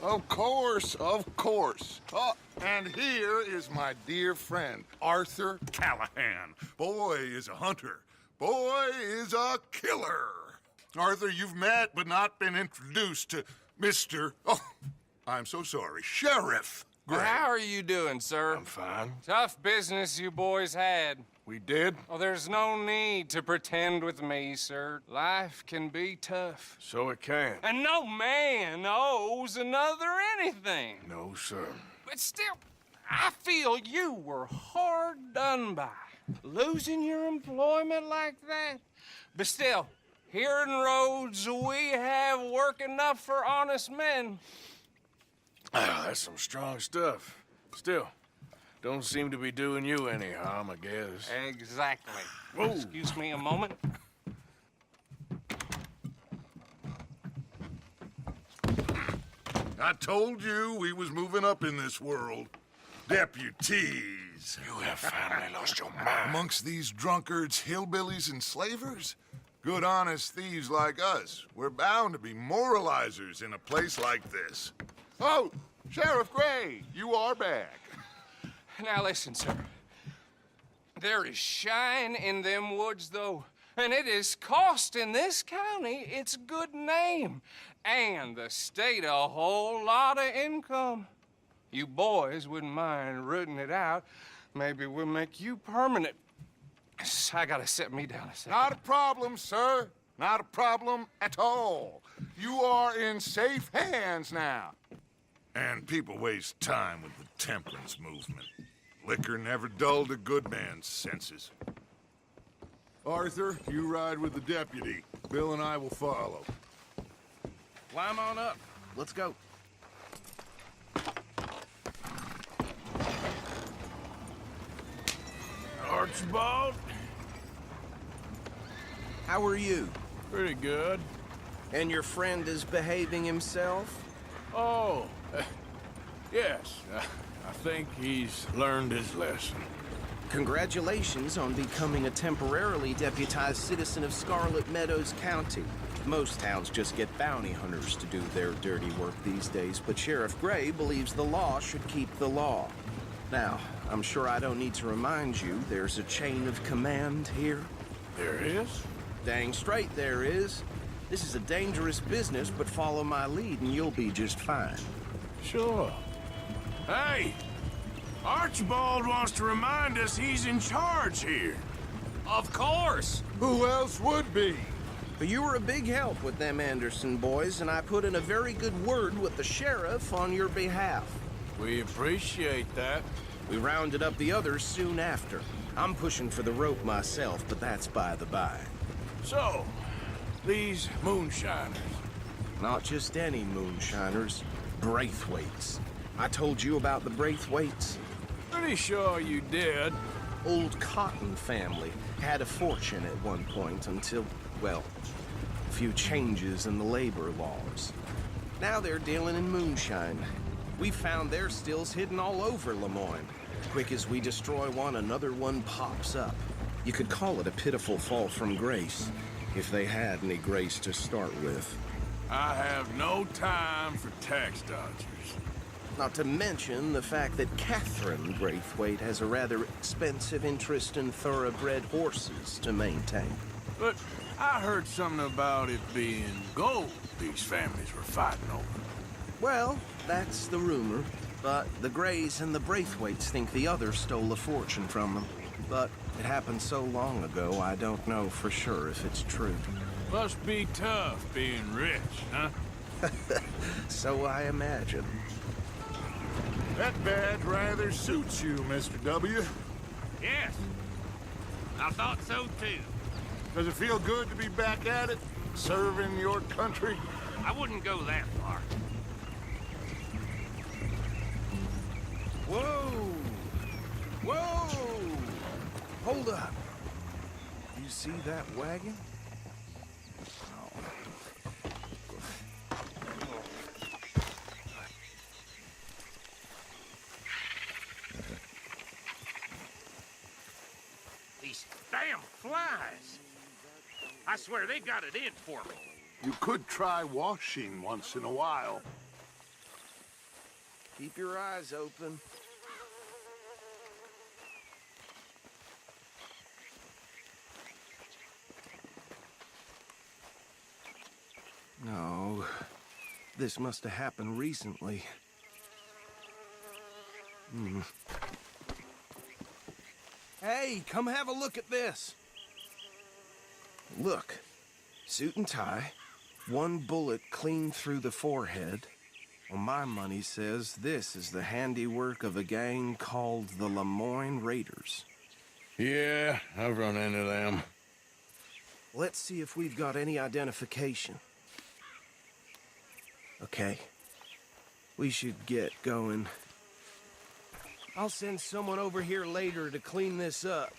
Of course, of course. Oh, and here is my dear friend, Arthur Callahan. Boy is a hunter. Boy is a killer. Arthur, you've met but not been introduced to Mr. Oh, I'm so sorry, Sheriff Gray. How are you doing, sir? I'm fine. Tough business you boys had. We did? Oh, there's no need to pretend with me, sir. Life can be tough. So it can. And no man owes another anything. No, sir. But still, I feel you were hard done by. Losing your employment like that. But still, here in Rhodes, we have work enough for honest men. Ah, that's some strong stuff. Still, don't seem to be doing you any harm, I guess. Exactly. Whoa. Excuse me a moment. I told you we was moving up in this world. Deputies. You have finally lost your mind. Amongst these drunkards, hillbillies, and slavers? Good honest thieves like us. We're bound to be moralizers in a place like this. Oh, Sheriff Gray, you are back. Now listen, sir. There is shine in them woods, though. And it is costing this county its good name. And the state a whole lot of income. You boys wouldn't mind rooting it out. Maybe we'll make you permanent. I gotta set me down a second. Not a problem, sir. Not a problem at all. You are in safe hands now. And people waste time with the temperance movement. Liquor never dulled a good man's senses. Arthur, you ride with the deputy. Bill and I will follow. Climb on up. Let's go. Archibald? How are you? Pretty good. And your friend is behaving himself? Oh, yes. I think he's learned his lesson. Congratulations on becoming a temporarily deputized citizen of Scarlet Meadows County. Most towns just get bounty hunters to do their dirty work these days, but Sheriff Gray believes the law should keep the law. Now, I'm sure I don't need to remind you there's a chain of command here. There is? Dang straight there is. This is a dangerous business, but follow my lead and you'll be just fine. Sure. Hey! Archibald wants to remind us he's in charge here. Of course. Who else would be? But you were a big help with them Anderson boys, and I put in a very good word with the sheriff on your behalf. We appreciate that. We rounded up the others soon after. I'm pushing for the rope myself, but that's by the by. So, these moonshiners. Not just any moonshiners, Braithwaites. I told you about the Braithwaites? Pretty sure you did. Old Cotton family had a fortune at one point until, well, a few changes in the labor laws. Now they're dealing in moonshine. We found their stills hidden all over Lemoyne. Quick as we destroy one, another one pops up. You could call it a pitiful fall from grace, if they had any grace to start with. I have no time for tax dodgers. Not to mention the fact that Catherine Braithwaite has a rather expensive interest in thoroughbred horses to maintain. But I heard something about it being gold these families were fighting over. Well, that's the rumor. But the Grays and the Braithwaites think the others stole a fortune from them. But it happened so long ago, I don't know for sure if it's true. Must be tough being rich, huh? So I imagine. That badge rather suits you, Mr. W. Yes. I thought so, too. Does it feel good to be back at it, serving your country? I wouldn't go that far. Whoa! Whoa! Hold up. You see that wagon? These damn flies. I swear they got it in for me. You could try washing once in a while. Keep your eyes open. No, this must have happened recently. Hey, come have a look at this. Look, suit and tie, one bullet clean through the forehead. Well, my money says this is the handiwork of a gang called the Lemoyne Raiders. Yeah, I've run into them. Let's see if we've got any identification. Okay. We should get going. I'll send someone over here later to clean this up.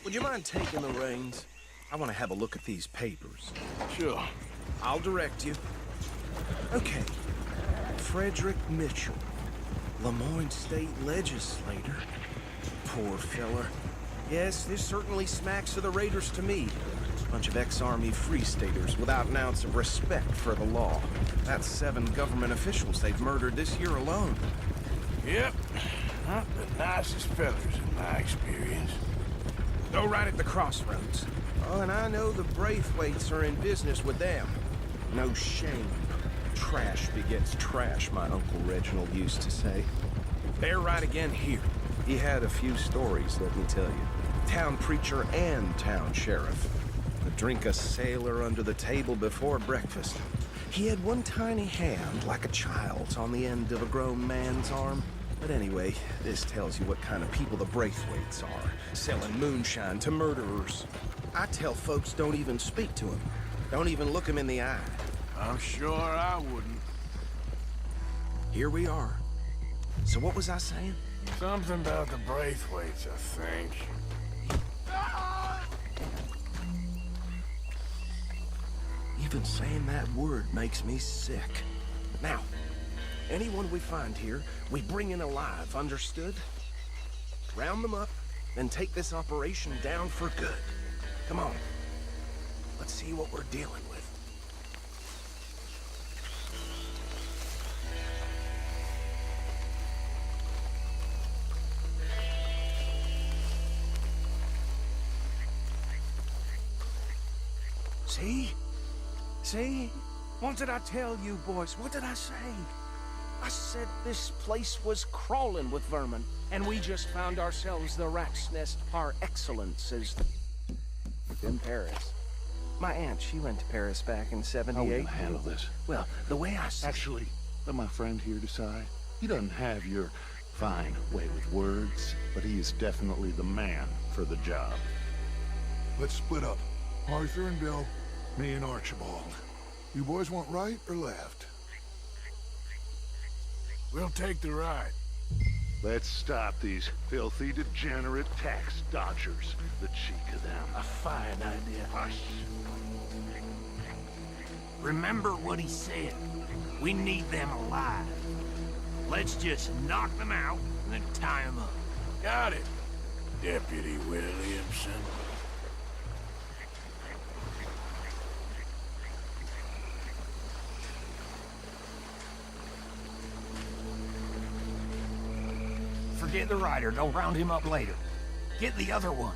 Would you mind taking the reins? I want to have a look at these papers. Sure. I'll direct you. Okay. Frederick Mitchell, Lemoyne State Legislator. Poor fella. Yes, this certainly smacks of the Raiders to me. Bunch of ex-Army Free Staters without an ounce of respect for the law. That's 7 government officials they've murdered this year alone. Yep. Not the nicest fellas in my experience. Go right at the crossroads. Oh, and I know the Braithwaites are in business with them. No shame. Trash begets trash, my Uncle Reginald used to say. They're right again here. He had a few stories, let me tell you. Town preacher and town sheriff. Could drink a sailor under the table before breakfast. He had one tiny hand, like a child's, on the end of a grown man's arm. But anyway, this tells you what kind of people the Braithwaites are, selling moonshine to murderers. I tell folks don't even speak to him. Don't even look him in the eye. I'm sure I wouldn't. Here we are. So what was I saying? Something about the Braithwaites, I think. Even saying that word makes me sick. Now, anyone we find here, we bring in alive, understood? Round them up, then take this operation down for good. Come on. Let's see what we're dealing with. See? See? What did I tell you, boys? What did I say? I said this place was crawling with vermin, and we just found ourselves the rat's nest par excellence, as in Paris. My aunt, she went to Paris back in How are we '78. gonna handle this? Well, the way I see Actually, let my friend here decide. He doesn't have your fine way with words, but he is definitely the man for the job. Let's split up. Arthur and Bill, me and Archibald. You boys want right or left? We'll take the right. Let's stop these filthy, degenerate tax dodgers. The cheek of them. A fine idea. Hush. Remember what he said. We need them alive. Let's just knock them out and then tie them up. Got it, Deputy Williamson. Forget the rider. Go round him up later. Get the other one.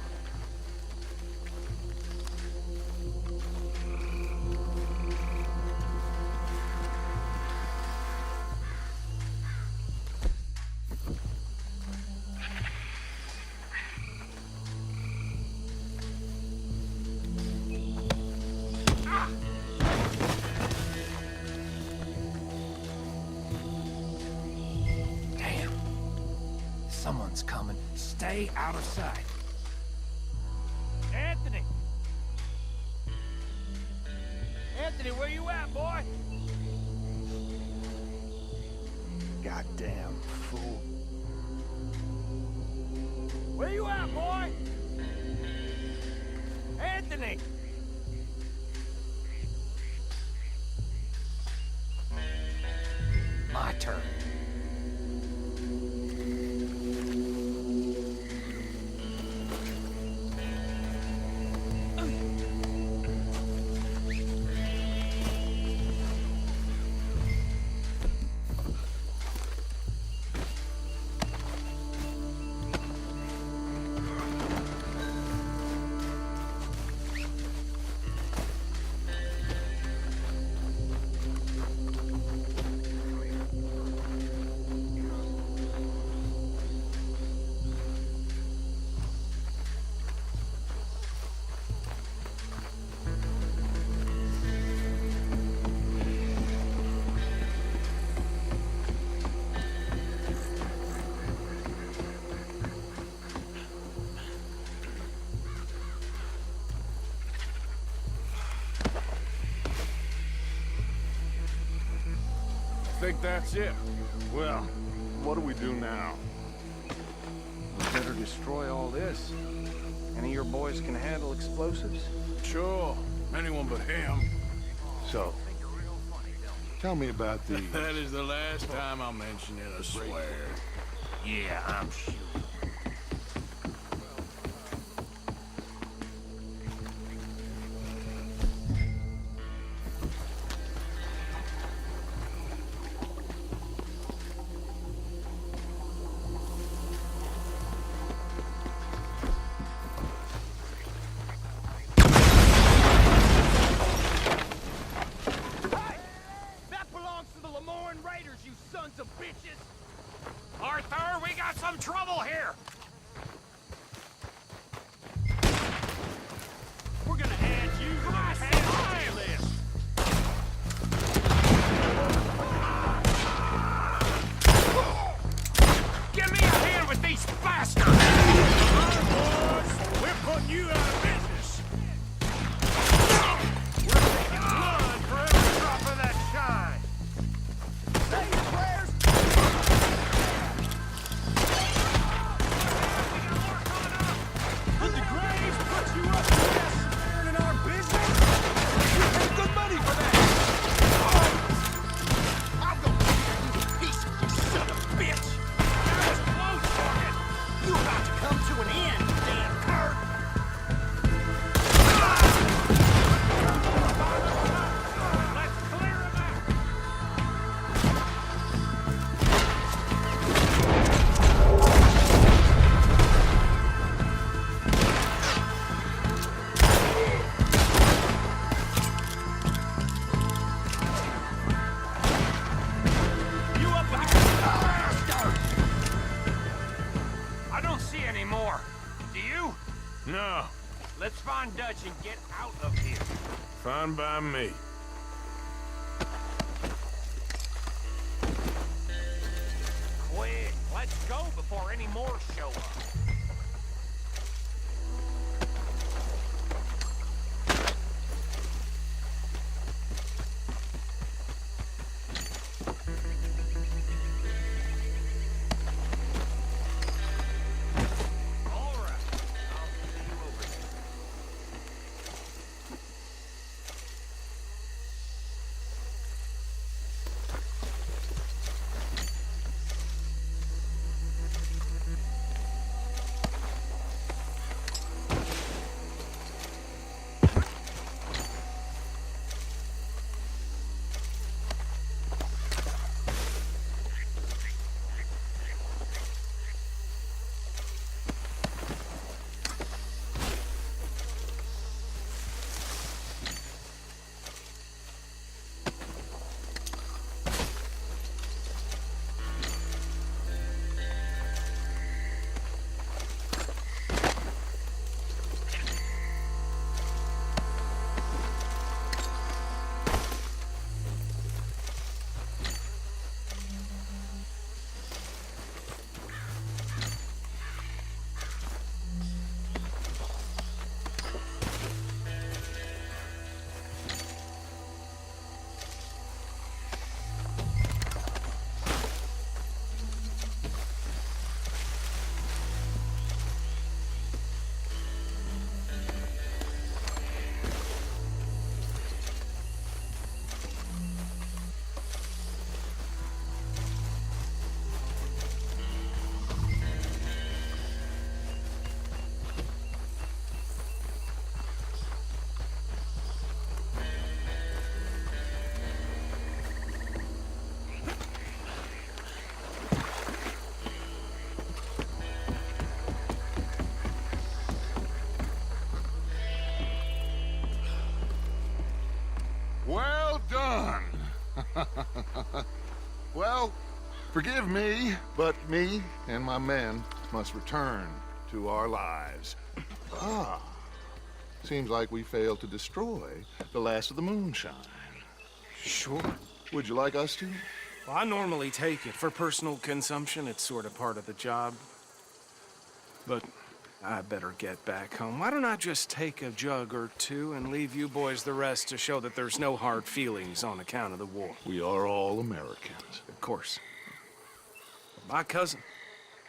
Damn. Someone's coming. Stay out of sight. Anthony! Anthony, where you at, boy? Goddamn fool. Where you at, boy? Anthony! think that's it. Well, what do we do now? We better destroy all this. Any of your boys can handle explosives? Sure, anyone but him. So, tell me about these. That is the last time I'll mention it, I swear. Yeah, I'm sure. Arthur, we got some trouble here! We're gonna add you to the penalty list. Give me a hand with these bastards! Boys, we're putting you out of business. We're taking blood for every drop of that shine. Say your prayers. Did the Graves put you up to this in our business? You paid good money for that. I'm gonna you piece of son of a bitch. That was close, Morgan! You're about to come to an end, you damn cur. Let's clear him out! You up there? I don't see any more. Do you? No, Let's find Dutch and get out of here. fine by me. Quick, let's go before any more show up. All right, I'll see you over there. Well done. Well, forgive me, but me and my men must return to our lives. Ah, seems like we failed to destroy the last of the moonshine. Sure. Would you like us to? Well, I normally take it. For personal consumption, it's sort of part of the job. But I better get back home. Why don't I just take a jug or two and leave you boys the rest to show that there's no hard feelings on account of the war? We are all Americans. Of course. My cousin,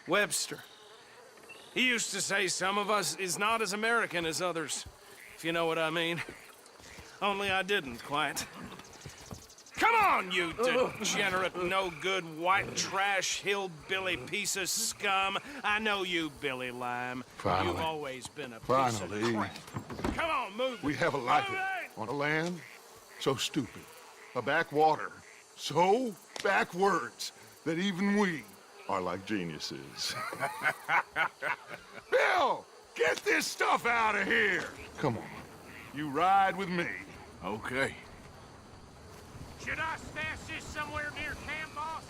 Webster, he used to say some of us is not as American as others, if you know what I mean. Only I didn't quite. Come on, you degenerate, no-good, white trash, hillbilly piece of scum. I know you, Billy Lime. Finally. You've always been a piece Finally. of crap. Come on, move. We have a life Move it! on a land so stupid, a backwater so backwards that even we are like geniuses. Bill, get this stuff out of here. Come on, you ride with me. Okay. Should I stash this somewhere near camp, boss?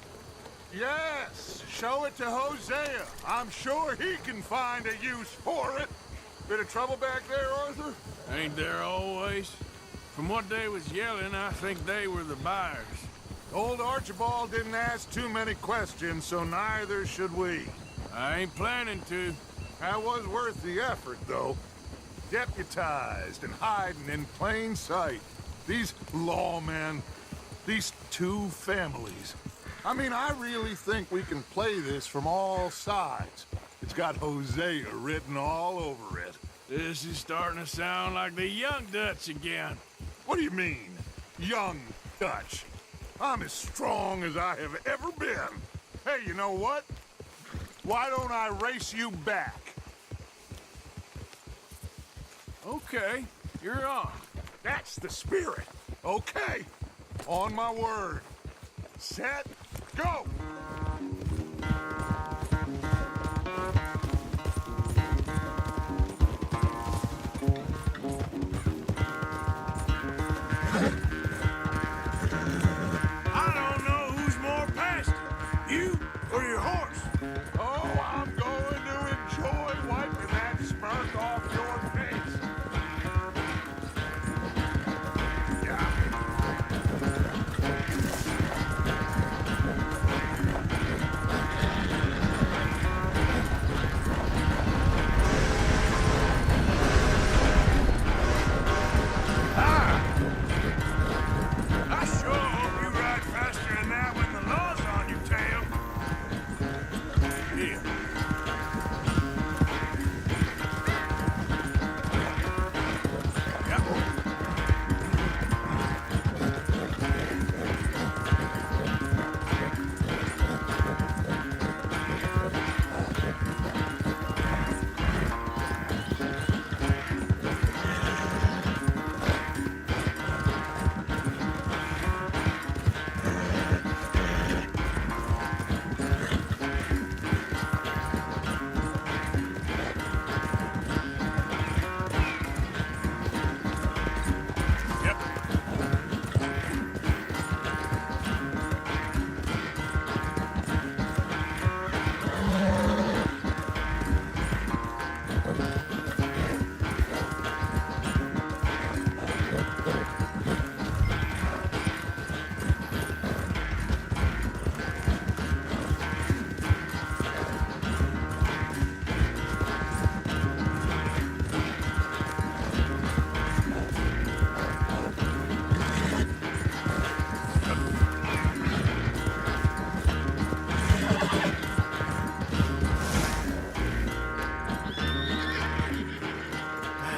Yes, show it to Hosea. I'm sure he can find a use for it. Bit of trouble back there, Arthur? Ain't there always? From what they was yelling, I think they were the buyers. Old Archibald didn't ask too many questions, so neither should we. I ain't planning to. That was worth the effort, though. Deputized and hiding in plain sight. These lawmen, these two families. I mean, I really think we can play this from all sides. It's got Hosea written all over it. This is starting to sound like the Young Dutch again. What do you mean, young Dutch? I'm as strong as I have ever been. Hey, you know what? Why don't I race you back? Okay, you're on. That's the spirit. Okay, on my word. Set, go! I don't know who's more past it, you or your horse. Oh, I'm going to enjoy wiping that smirk off your face. Yeah. I sure hope you ride faster than that when the law's on your tail. Here.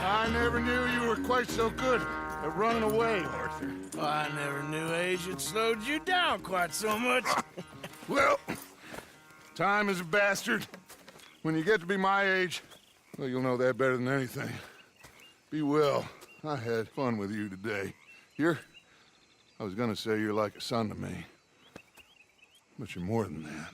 I never knew you were quite so good at running away, Arthur. Well, I never knew age had slowed you down quite so much. Well, time is a bastard. When you get to be my age, well, you'll know that better than anything. Be well. I had fun with you today. I was gonna say you're like a son to me, but you're more than that.